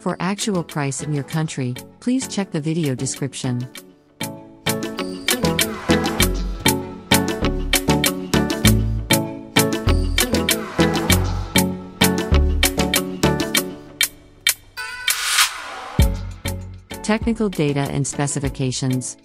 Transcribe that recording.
For actual price in your country, please check the video description. Technical data and specifications.